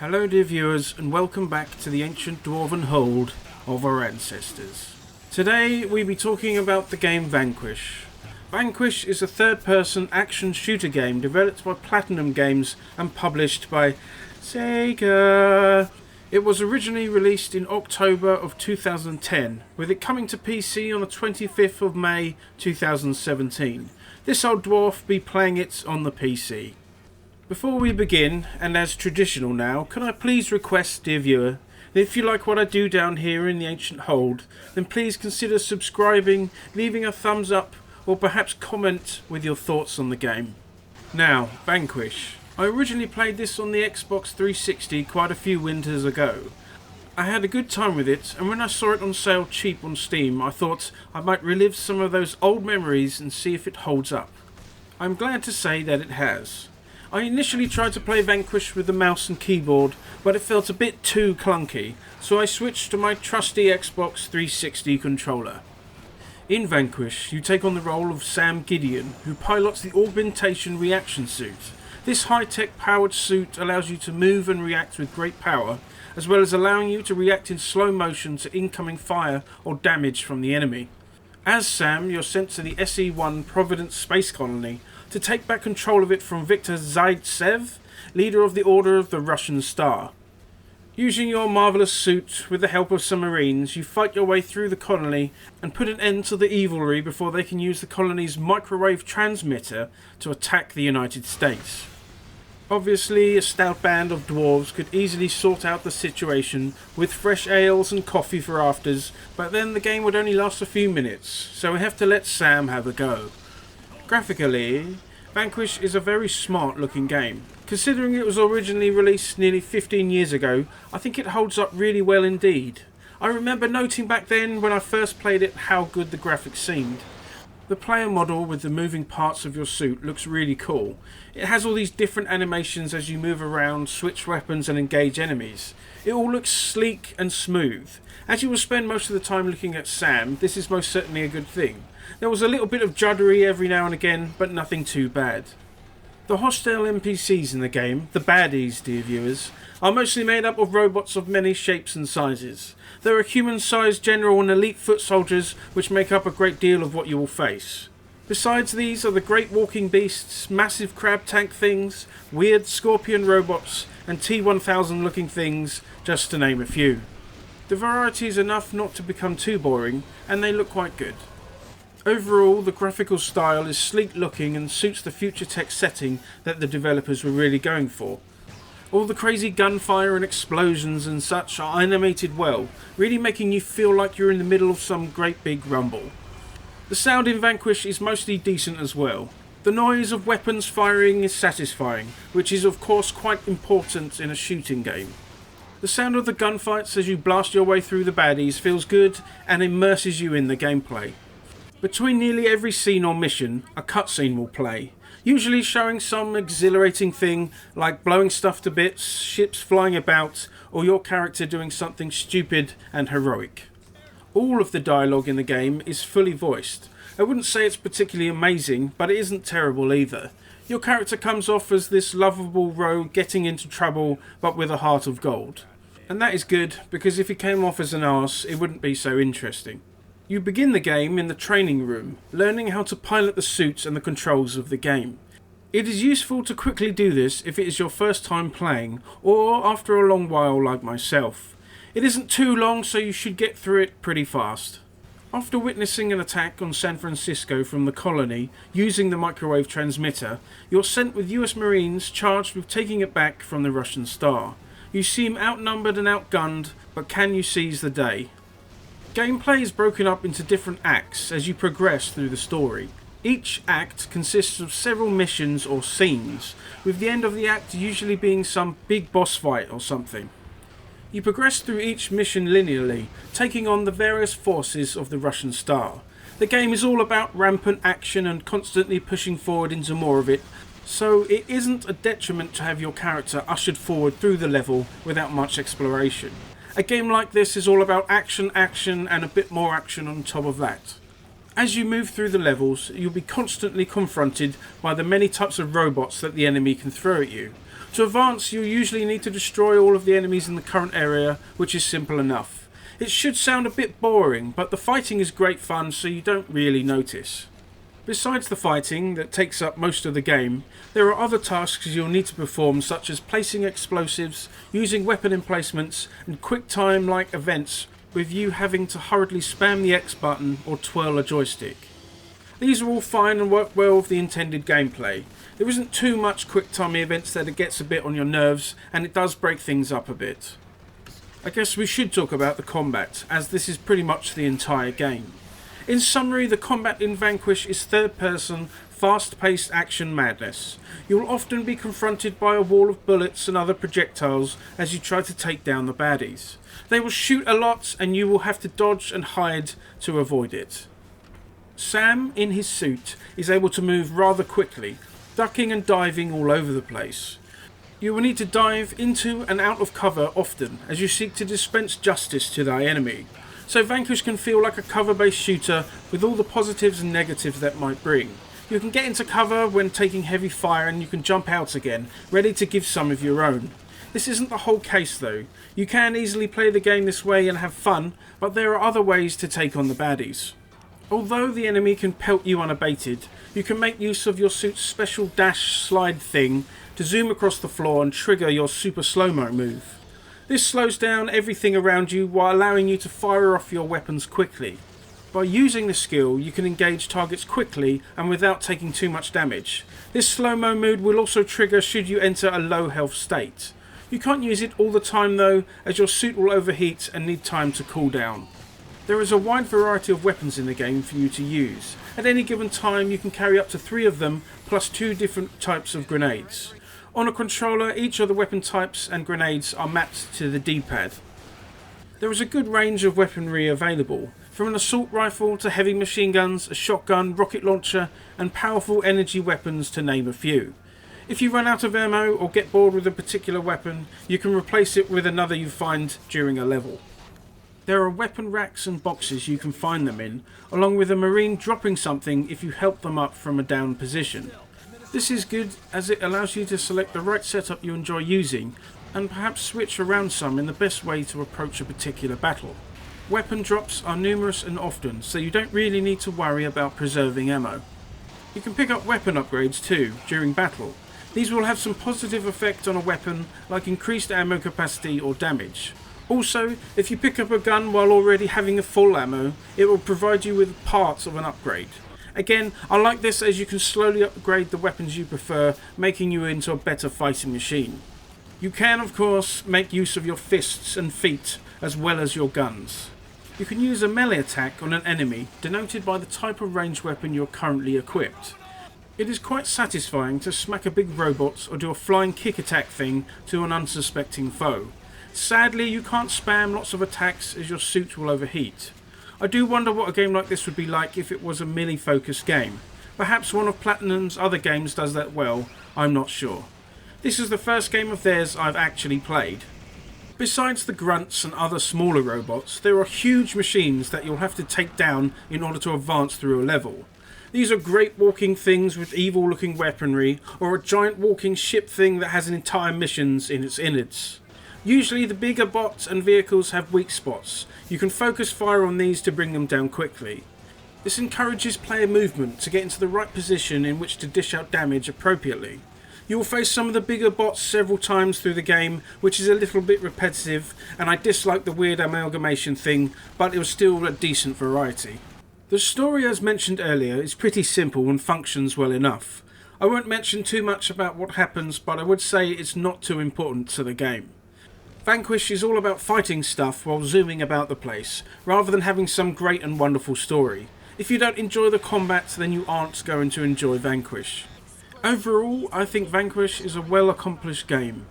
Hello dear viewers, and welcome back to the ancient dwarven hold of our ancestors. Today we'll be talking about the game Vanquish. Vanquish is a third-person action shooter game developed by Platinum Games and published by Sega. It was originally released in October of 2010, with it coming to PC on the 25th of May 2017. This old dwarf be playing it on the PC. Before we begin, and as traditional now, can I please request, dear viewer, that if you like what I do down here in the ancient hold, then please consider subscribing, leaving a thumbs up, or perhaps comment with your thoughts on the game. Now, Vanquish. I originally played this on the Xbox 360 quite a few winters ago. I had a good time with it, and when I saw it on sale cheap on Steam, I thought I might relive some of those old memories and see if it holds up. I'm glad to say that it has. I initially tried to play Vanquish with the mouse and keyboard, but it felt a bit too clunky, so I switched to my trusty Xbox 360 controller. In Vanquish, you take on the role of Sam Gideon, who pilots the augmentation reaction suit. This high-tech powered suit allows you to move and react with great power, as well as allowing you to react in slow motion to incoming fire or damage from the enemy. As Sam, you're sent to the SE-1 Providence Space Colony to take back control of it from Viktor Zaitsev, leader of the Order of the Russian Star. Using your marvellous suit with the help of some Marines, you fight your way through the colony and put an end to the evilry before they can use the colony's microwave transmitter to attack the United States. Obviously, a stout band of dwarves could easily sort out the situation with fresh ales and coffee for afters, but then the game would only last a few minutes, so we have to let Sam have a go. Graphically, Vanquish is a very smart looking game. Considering it was originally released nearly 15 years ago, I think it holds up really well indeed. I remember noting back then when I first played it how good the graphics seemed. The player model with the moving parts of your suit looks really cool. It has all these different animations as you move around, switch weapons and engage enemies. It all looks sleek and smooth. As you will spend most of the time looking at Sam, this is most certainly a good thing. There was a little bit of juddery every now and again, but nothing too bad. The hostile NPCs in the game, the baddies dear viewers, are mostly made up of robots of many shapes and sizes. There are human-sized general and elite foot soldiers which make up a great deal of what you will face. Besides these are the great walking beasts, massive crab tank things, weird scorpion robots and T-1000 looking things, just to name a few. The variety is enough not to become too boring, and they look quite good. Overall, the graphical style is sleek looking and suits the future tech setting that the developers were really going for. All the crazy gunfire and explosions and such are animated well, really making you feel like you're in the middle of some great big rumble. The sound in Vanquish is mostly decent as well. The noise of weapons firing is satisfying, which is of course quite important in a shooting game. The sound of the gunfights as you blast your way through the baddies feels good and immerses you in the gameplay. Between nearly every scene or mission, a cutscene will play, usually showing some exhilarating thing like blowing stuff to bits, ships flying about, or your character doing something stupid and heroic. All of the dialogue in the game is fully voiced. I wouldn't say it's particularly amazing, but it isn't terrible either. Your character comes off as this lovable rogue getting into trouble, but with a heart of gold. And that is good, because if he came off as an arse, it wouldn't be so interesting. You begin the game in the training room, learning how to pilot the suits and the controls of the game. It is useful to quickly do this if it is your first time playing, or after a long while like myself. It isn't too long, so you should get through it pretty fast. After witnessing an attack on San Francisco from the colony using the microwave transmitter, you're sent with US Marines charged with taking it back from the Russian Star. You seem outnumbered and outgunned, but can you seize the day? Gameplay is broken up into different acts as you progress through the story. Each act consists of several missions or scenes, with the end of the act usually being some big boss fight or something. You progress through each mission linearly, taking on the various forces of the Russian Star. The game is all about rampant action and constantly pushing forward into more of it, so it isn't a detriment to have your character ushered forward through the level without much exploration. A game like this is all about action, and a bit more action on top of that. As you move through the levels, you'll be constantly confronted by the many types of robots that the enemy can throw at you. To advance, you'll usually need to destroy all of the enemies in the current area, which is simple enough. It should sound a bit boring, but the fighting is great fun, so you don't really notice. Besides the fighting that takes up most of the game, there are other tasks you'll need to perform, such as placing explosives, using weapon emplacements, and quick time like events with you having to hurriedly spam the X button or twirl a joystick. These are all fine and work well with the intended gameplay. There isn't too much quick time events that it gets a bit on your nerves, and it does break things up a bit. I guess we should talk about the combat, as this is pretty much the entire game. In summary, the combat in Vanquish is third-person, fast-paced action madness. You will often be confronted by a wall of bullets and other projectiles as you try to take down the baddies. They will shoot a lot and you will have to dodge and hide to avoid it. Sam, in his suit, is able to move rather quickly, ducking and diving all over the place. You will need to dive into and out of cover often as you seek to dispense justice to thy enemy. So Vanquish can feel like a cover-based shooter with all the positives and negatives that might bring. You can get into cover when taking heavy fire and you can jump out again, ready to give some of your own. This isn't the whole case though. You can easily play the game this way and have fun, but there are other ways to take on the baddies. Although the enemy can pelt you unabated, you can make use of your suit's special dash slide thing to zoom across the floor and trigger your super slow-mo move. This slows down everything around you while allowing you to fire off your weapons quickly. By using this skill, you can engage targets quickly and without taking too much damage. This slow-mo mode will also trigger should you enter a low health state. You can't use it all the time though, as your suit will overheat and need time to cool down. There is a wide variety of weapons in the game for you to use. At any given time you can carry up to 3 of them, plus 2 different types of grenades. On a controller, each of the weapon types and grenades are mapped to the D-pad. There is a good range of weaponry available, from an assault rifle to heavy machine guns, a shotgun, rocket launcher and powerful energy weapons to name a few. If you run out of ammo or get bored with a particular weapon, you can replace it with another you find during a level. There are weapon racks and boxes you can find them in, along with a marine dropping something if you help them up from a down position. This is good as it allows you to select the right setup you enjoy using and perhaps switch around some in the best way to approach a particular battle. Weapon drops are numerous and often, so you don't really need to worry about preserving ammo. You can pick up weapon upgrades too during battle. These will have some positive effect on a weapon, like increased ammo capacity or damage. Also, if you pick up a gun while already having a full ammo, it will provide you with parts of an upgrade. Again, I like this as you can slowly upgrade the weapons you prefer, making you into a better fighting machine. You can, of course, make use of your fists and feet, as well as your guns. You can use a melee attack on an enemy, denoted by the type of ranged weapon you're currently equipped. It is quite satisfying to smack a big robot or do a flying kick attack thing to an unsuspecting foe. Sadly, you can't spam lots of attacks as your suit will overheat. I do wonder what a game like this would be like if it was a melee-focused game. Perhaps one of Platinum's other games does that well, I'm not sure. This is the first game of theirs I've actually played. Besides the grunts and other smaller robots, there are huge machines that you'll have to take down in order to advance through a level. These are great walking things with evil looking weaponry, or a giant walking ship thing that has entire missions in its innards. Usually the bigger bots and vehicles have weak spots. You can focus fire on these to bring them down quickly. This encourages player movement to get into the right position in which to dish out damage appropriately. You will face some of the bigger bots several times through the game, which is a little bit repetitive, and I dislike the weird amalgamation thing, but it was still a decent variety. The story, as mentioned earlier, is pretty simple and functions well enough. I won't mention too much about what happens, but I would say it's not too important to the game. Vanquish is all about fighting stuff while zooming about the place, rather than having some great and wonderful story. If you don't enjoy the combat, then you aren't going to enjoy Vanquish. Overall, I think Vanquish is a well-accomplished game.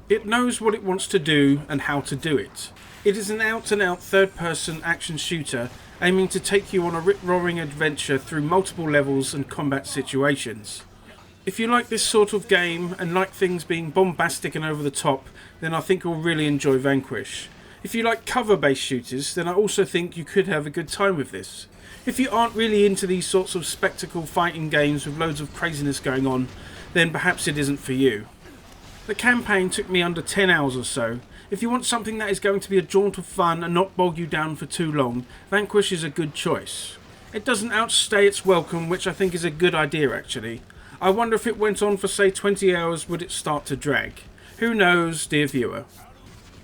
It knows what it wants to do and how to do it. It is an out-and-out third-person action shooter aiming to take you on a rip-roaring adventure through multiple levels and combat situations. If you like this sort of game and like things being bombastic and over the top, then I think you'll really enjoy Vanquish. If you like cover-based shooters, then I also think you could have a good time with this. If you aren't really into these sorts of spectacle fighting games with loads of craziness going on, then perhaps it isn't for you. The campaign took me under 10 hours or so. If you want something that is going to be a jaunt of fun and not bog you down for too long, Vanquish is a good choice. It doesn't outstay its welcome, which I think is a good idea actually. I wonder if it went on for say 20 hours, would it start to drag? Who knows, dear viewer.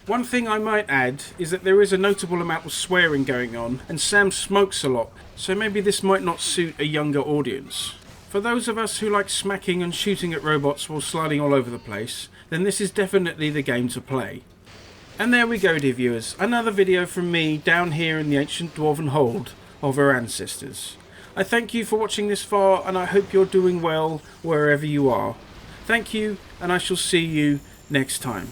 One thing I might add is that there is a notable amount of swearing going on, and Sam smokes a lot, so maybe this might not suit a younger audience. For those of us who like smacking and shooting at robots while sliding all over the place, then this is definitely the game to play. And there we go, dear viewers, another video from me down here in the ancient dwarven hold of our ancestors. I thank you for watching this far, and I hope you're doing well wherever you are. Thank you, and I shall see you next time.